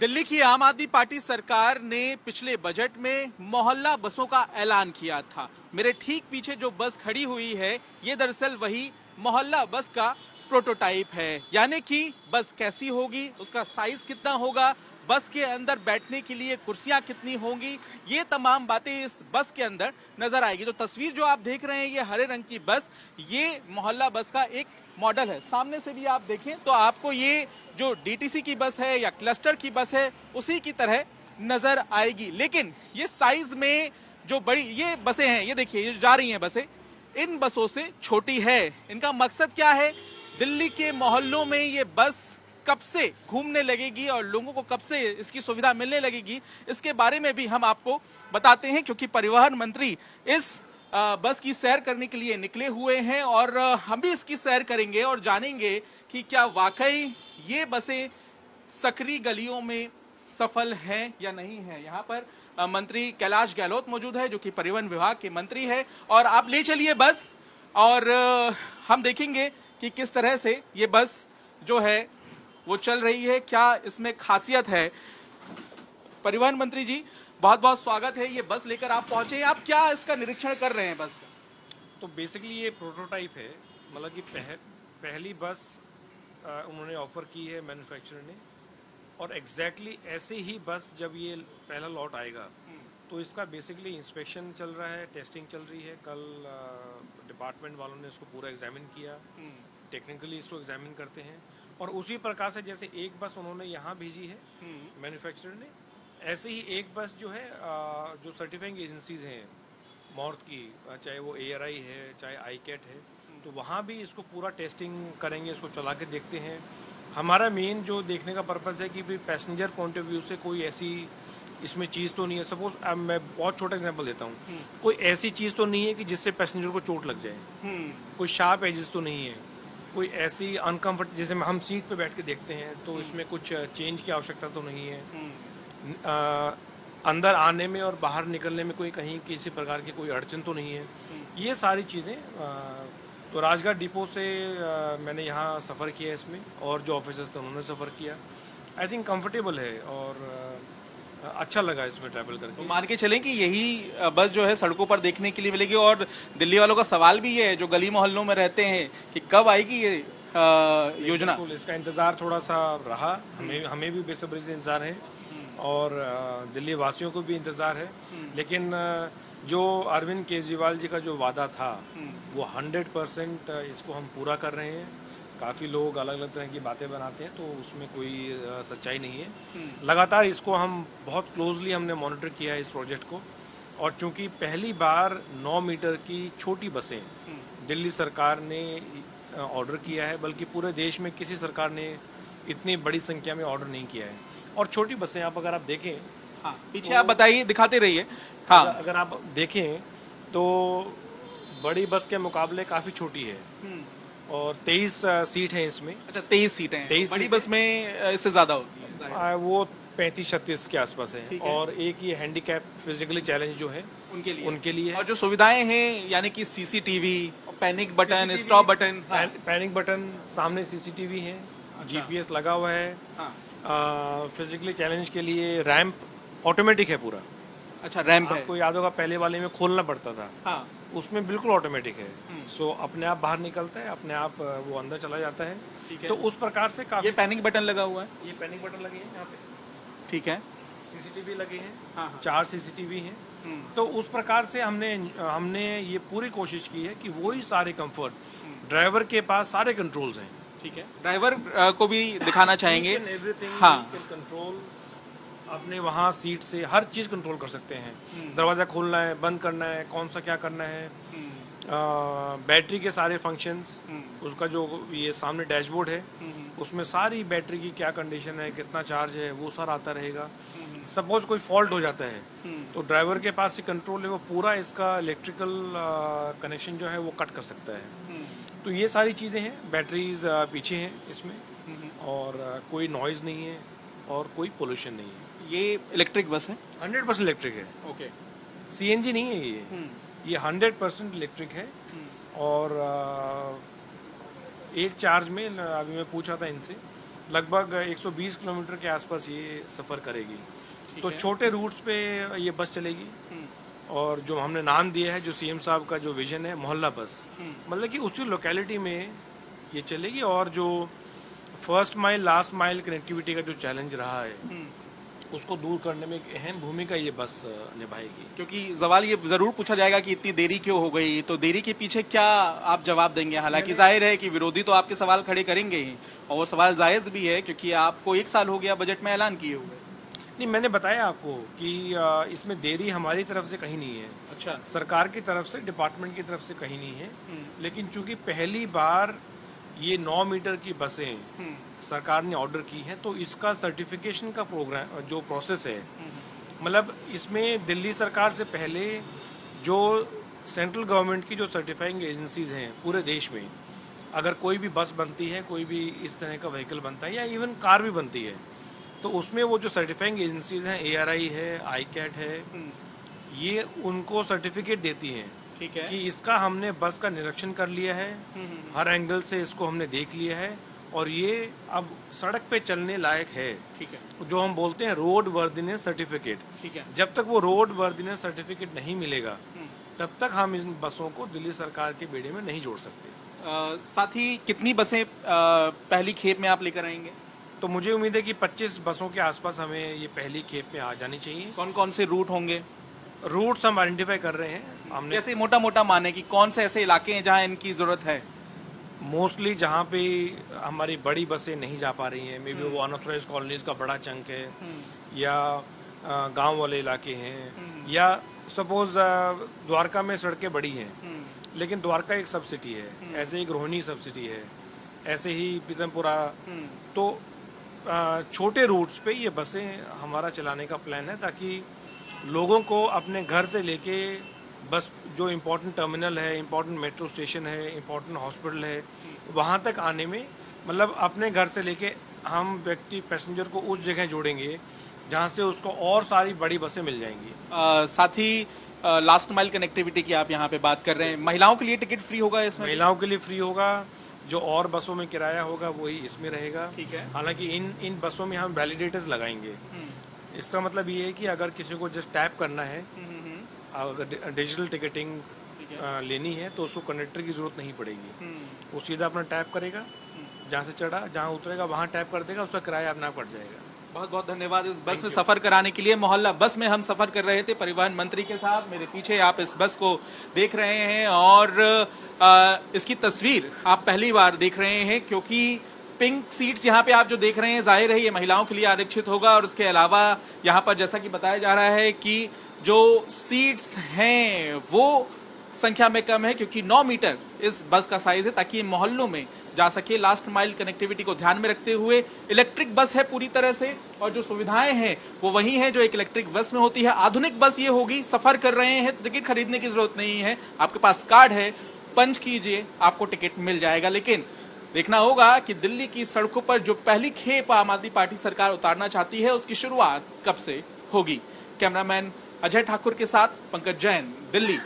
दिल्ली की आम आदमी पार्टी सरकार ने पिछले बजट में मोहल्ला बसों का ऐलान किया था। मेरे ठीक पीछे जो बस खड़ी हुई है ये दरअसल वही मोहल्ला बस का प्रोटोटाइप है। यानी कि बस कैसी होगी, उसका साइज कितना होगा, बस के अंदर बैठने के लिए कुर्सियां कितनी होंगी, ये तमाम बातें इस बस के अंदर नजर आएगी। तो तस्वीर जो आप देख रहे हैं ये हरे रंग की बस, ये मोहल्ला बस का एक मॉडल है। सामने से भी आप देखें तो आपको ये जो डीटीसी की बस है या क्लस्टर की बस है उसी की तरह नजर आएगी। लेकिन ये साइज में जो बड़ी ये बसें हैं, ये देखिए ये जा रही हैं बसें, इन बसों से छोटी है। इनका मकसद क्या है? दिल्ली के मोहल्लों में ये बस कब से घूमने लगेगी और लोगों को कब से इसकी सुविधा मिलने लगेगी, इसके बारे में भी हम आपको बताते हैं, क्योंकि परिवहन मंत्री इस बस की सैर करने के लिए निकले हुए हैं और हम भी इसकी सैर करेंगे और जानेंगे कि क्या वाकई ये बसें सकरी गलियों में सफल हैं या नहीं है। यहाँ पर मंत्री कैलाश गहलोत मौजूद है जो कि परिवहन विभाग के मंत्री है, और आप ले चलिए बस और हम देखेंगे कि किस तरह से ये बस जो है वो चल रही है, क्या इसमें खासियत है। परिवहन मंत्री जी, बहुत बहुत स्वागत है। ये बस लेकर आप पहुंचे, आप क्या इसका निरीक्षण कर रहे हैं बस का? तो बेसिकली ये प्रोटोटाइप है, मतलब कि पहली बस उन्होंने ऑफर की है मैन्युफैक्चरर ने, और एग्जैक्टली ऐसे ही बस जब ये पहला लॉट आएगा तो इसका बेसिकली इंस्पेक्शन चल रहा है, टेस्टिंग चल रही है। कल डिपार्टमेंट वालों ने इसको पूरा एग्जामिन किया, टेक्निकली इसको एग्जामिन करते हैं, और उसी प्रकार से जैसे एक बस उन्होंने यहाँ भेजी है मैन्युफैक्चरर ने, ऐसे ही एक बस जो है जो सर्टिफाइंग एजेंसीज हैं मॉर्थ की, चाहे वो ARI है चाहे ICAT है, तो वहाँ भी इसको पूरा टेस्टिंग करेंगे, इसको चला के देखते हैं। हमारा मेन जो देखने का पर्पज़ है कि भाई पैसेंजर पॉइंट ऑफ व्यू से कोई ऐसी इसमें चीज़ तो नहीं है। सपोज मैं बहुत छोटा एग्जांपल देता हूँ, कोई ऐसी चीज़ तो नहीं है कि जिससे पैसेंजर को चोट लग जाए, कोई शार्प एजेस तो नहीं है, कोई ऐसी अनकम्फर्ट जैसे हम सीट पे बैठ के देखते हैं तो इसमें कुछ चेंज की आवश्यकता तो नहीं है, अंदर आने में और बाहर निकलने में कोई कहीं किसी प्रकार की कोई अड़चन तो नहीं है। ये सारी चीज़ें तो राजघाट डिपो से मैंने यहाँ सफ़र किया इसमें, और जो ऑफिसर्स थे उन्होंने सफ़र किया। आई थिंक कंफर्टेबल है और अच्छा लगा इसमें ट्रैवल करके। तो मान के चलें कि यही बस जो है सड़कों पर देखने के लिए मिलेगी। और दिल्ली वालों का सवाल भी ये है जो गली मोहल्लों में रहते हैं कि कब आएगी ये योजना। इसका इंतज़ार थोड़ा सा रहा, हमें भी बेसब्री से इंतज़ार है और दिल्ली वासियों को भी इंतज़ार है। लेकिन जो अरविंद केजरीवाल जी का जो वादा था वो 100% इसको हम पूरा कर रहे हैं। काफ़ी लोग अलग अलग तरह की बातें बनाते हैं, तो उसमें कोई सच्चाई नहीं है। लगातार इसको हम बहुत क्लोजली हमने मॉनिटर किया है इस प्रोजेक्ट को, और चूंकि पहली बार 9 मीटर की छोटी बसें दिल्ली सरकार ने ऑर्डर किया है, बल्कि पूरे देश में किसी सरकार ने इतनी बड़ी संख्या में ऑर्डर नहीं किया है। और छोटी बसें अगर आप देखें, हाँ पीछे तो, आप बताइए, दिखाते रहिए। हाँ अगर आप देखें तो बड़ी बस के मुकाबले काफ़ी छोटी है, और 23 सीट है इसमें। अच्छा 23 सीटें हैं। 23 बड़ी बस में इससे ज्यादा होती है, वो 35-36 के आसपास है। और एक ये हैंडीकैप फिजिकली चैलेंज जो है उनके लिए है। और जो सुविधाएं हैं यानी कि CCTV, panic button, stop button. Panic button, सामने CCTV है, GPS लगा हुआ है। फिजिकली चैलेंज के लिए रैंप ऑटोमेटिक है पूरा। अच्छा रैंप है। आपको याद होगा पहले वाले में खोलना पड़ता था, हाँ। उसमें बिल्कुल ऑटोमेटिक है। सो अपने आप बाहर निकलता है, अपने आप वो अंदर चला जाता है। तो उस प्रकार से काफी। ये पैनिक बटन लगा हुआ है, ये पैनिक बटन लगे हैं यहाँ पे, ठीक है। CCTV लगे हैं, हाँ। 4 CCTV हैं। तो उस प्रकार से हमने ये पूरी कोशिश की है कि वही सारे कंफर्ट, ड्राइवर के पास सारे कंट्रोल्स हैं। ठीक है, ड्राइवर को भी दिखाना चाहेंगे। एवरीथिंग हाँ, कंट्रोल अपने वहाँ सीट से हर चीज कंट्रोल कर सकते हैं। दरवाजा खोलना है, बंद करना है, कौन सा क्या करना है, बैटरी के सारे फंक्शंस, उसका जो ये सामने डैशबोर्ड है उसमें सारी बैटरी की क्या कंडीशन है, कितना चार्ज है, वो सारा आता रहेगा। सपोज कोई फॉल्ट हो जाता है तो ड्राइवर के पास ही कंट्रोल है, वो पूरा इसका इलेक्ट्रिकल कनेक्शन जो है वो कट कर सकता है। तो ये सारी चीज़ें हैं। बैटरीज पीछे हैं इसमें, और कोई नॉइज़ नहीं है और कोई पोल्यूशन नहीं है। ये इलेक्ट्रिक बस है, 100% इलेक्ट्रिक है। ओके। CNG नहीं है ये 100% इलेक्ट्रिक है। और एक चार्ज में, अभी मैं पूछा था इनसे, लगभग 120 किलोमीटर के आसपास ये सफ़र करेगी। तो है। छोटे रूट्स पे ये बस चलेगी, और जो हमने नाम दिया है, जो सीएम साहब का जो विजन है, मोहल्ला बस, मतलब कि उसी लोकेलिटी में ये चलेगी। और जो first mile last mile connectivity का जो चैलेंज रहा है, उसको दूर करने में एक अहम भूमिका ये बस निभाएगी। क्योंकि सवाल ये जरूर पूछा जाएगा कि इतनी देरी क्यों हो गई, तो देरी के पीछे क्या आप जवाब देंगे? हालांकि जाहिर है कि विरोधी तो आपके सवाल खड़े करेंगे ही, और वो सवाल जायज भी है क्योंकि आपको 1 साल हो गया बजट में ऐलान किए हुए। नहीं, मैंने बताया आपको कि इसमें देरी हमारी तरफ से कहीं नहीं है, अच्छा, सरकार की तरफ से, डिपार्टमेंट की तरफ से कहीं नहीं है। लेकिन चूंकि पहली बार ये 9 मीटर की बसें सरकार ने ऑर्डर की हैं, तो इसका सर्टिफिकेशन का प्रोग्राम जो प्रोसेस है, मतलब इसमें दिल्ली सरकार से पहले जो सेंट्रल गवर्नमेंट की जो सर्टिफाइंग एजेंसीज हैं पूरे देश में, अगर कोई भी बस बनती है, कोई भी इस तरह का व्हीकल बनता है, या इवन कार भी बनती है, तो उसमें वो जो सर्टिफाइंग एजेंसीज हैं, ARI है, ICAT है, ये उनको सर्टिफिकेट देती हैं। ठीक है। कि इसका हमने बस का निरीक्षण कर लिया है, हर एंगल से इसको हमने देख लिया है, और ये अब सड़क पे चलने लायक है। ठीक है। जो हम बोलते हैं रोड वर्दीनेस सर्टिफिकेट। ठीक है। जब तक वो रोड वर्दीनेस सर्टिफिकेट नहीं मिलेगा, तब तक हम इन बसों को दिल्ली सरकार के बेड़े में नहीं जोड़ सकते। साथ ही कितनी बसें पहली खेप में आप लेकर आएंगे? तो मुझे उम्मीद है कि 25 बसों के आसपास हमें ये पहली खेप में आ जानी चाहिए। कौन कौन से रूट होंगे? रूट्स हम आइडेंटिफाई कर रहे हैं हमने। कैसे मोटा मोटा माने कि कौन से ऐसे इलाके हैं जहां इनकी जरूरत है? मोस्टली जहाँ पे हमारी बड़ी बसें नहीं जा पा रही हैं, मे बी वो अनऑथराइज कॉलोनीज का बड़ा चंक है, या गांव वाले इलाके हैं, या सपोज द्वारका में सड़कें बड़ी हैं, लेकिन द्वारका एक सब सिटी है, ऐसे ही रोहिणी सब सिटी है, ऐसे ही पीतमपुरा। तो छोटे रूट्स पे ये बसें हमारा चलाने का प्लान है, ताकि लोगों को अपने घर से लेके बस जो इम्पोर्टेंट टर्मिनल है, इम्पोर्टेंट मेट्रो स्टेशन है, इम्पोर्टेंट हॉस्पिटल है, वहाँ तक आने में, मतलब अपने घर से लेके हम व्यक्ति पैसेंजर को उस जगह जोड़ेंगे जहाँ से उसको और सारी बड़ी बसें मिल जाएंगी। साथ ही लास्ट माइल कनेक्टिविटी की आप यहाँ पे बात कर रहे हैं, महिलाओं के लिए टिकट फ्री होगा इसमें? महिलाओं के लिए फ्री होगा, जो और बसों में किराया होगा वही इसमें रहेगा। ठीक है। हालांकि इन बसों में हम वैलिडेटर्स लगाएंगे। इसका मतलब ये है कि अगर किसी को जस्ट टैप करना है, अगर डिजिटल टिकटिंग लेनी है, तो उसको कंडक्टर की जरूरत नहीं पड़ेगी। वो सीधा अपना टैप करेगा, जहाँ से चढ़ा, जहाँ उतरेगा वहाँ टैप कर देगा, उसका किराया अपना कट जाएगा। बहुत बहुत धन्यवाद इस बस में सफर कराने के लिए। मोहल्ला बस में हम सफर कर रहे थे परिवहन मंत्री के साथ। मेरे पीछे आप इस बस को देख रहे हैं, और इसकी तस्वीर आप पहली बार देख रहे हैं, क्योंकि पिंक सीट्स यहाँ पे आप जो देख रहे हैं, जाहिर है ये महिलाओं के लिए आरक्षित होगा। और इसके अलावा यहाँ पर जैसा कि बताया जा रहा है कि जो सीट्स हैं वो संख्या में कम है, क्योंकि 9 मीटर इस बस का साइज है, ताकि मोहल्लों में जा सके। लास्ट माइल कनेक्टिविटी को ध्यान में रखते हुए इलेक्ट्रिक बस है पूरी तरह से, और जो सुविधाएं हैं वो वही हैं जो एक इलेक्ट्रिक बस में होती है। आधुनिक बस ये होगी। सफर कर रहे हैं तो टिकट खरीदने की जरूरत नहीं है, आपके पास कार्ड है, पंच कीजिए, आपको टिकट मिल जाएगा। लेकिन देखना होगा कि दिल्ली की सड़कों पर जो पहली खेप आम आदमी पार्टी सरकार उतारना चाहती है, उसकी शुरुआत कब से होगी। कैमरामैन अजय ठाकुर के साथ पंकज जैन, दिल्ली।